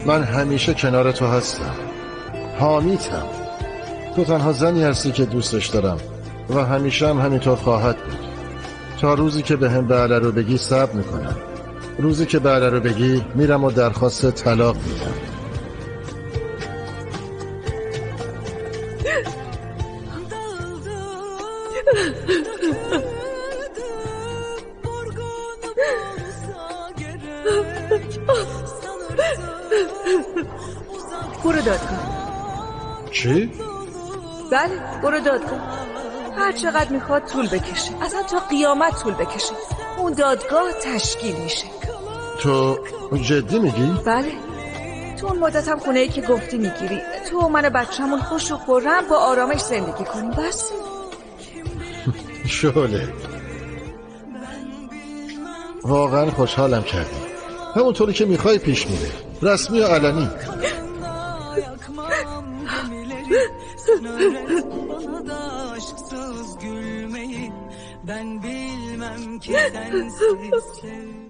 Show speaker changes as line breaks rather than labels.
من همیشه کنار تو هستم، حامیتم. تو تنها زنی هستی که دوستش دارم و همیشه هم همینطور خواهد بود. تا روزی که به هم بله رو بگی صبر میکنم. روزی که بله رو بگی میرم و درخواست طلاق میدم.
برو دادگاه.
چی؟
بله برو دادگاه. هر چقدر میخواد طول بکشه، اصلا تا قیامت طول بکشه، اون دادگاه تشکیل میشه.
تو جدی میگی؟
بله. تو اون مدت هم خونه ای که گفتی میگیری، تو و من و بچه‌مون خوش و خرم با آرامش زندگی کنیم. بس.
شعله واقعا خوشحالم کردی. همونطوری که میخوای پیش میره، رسمی و علنی.
Ben bilmem ki sensiz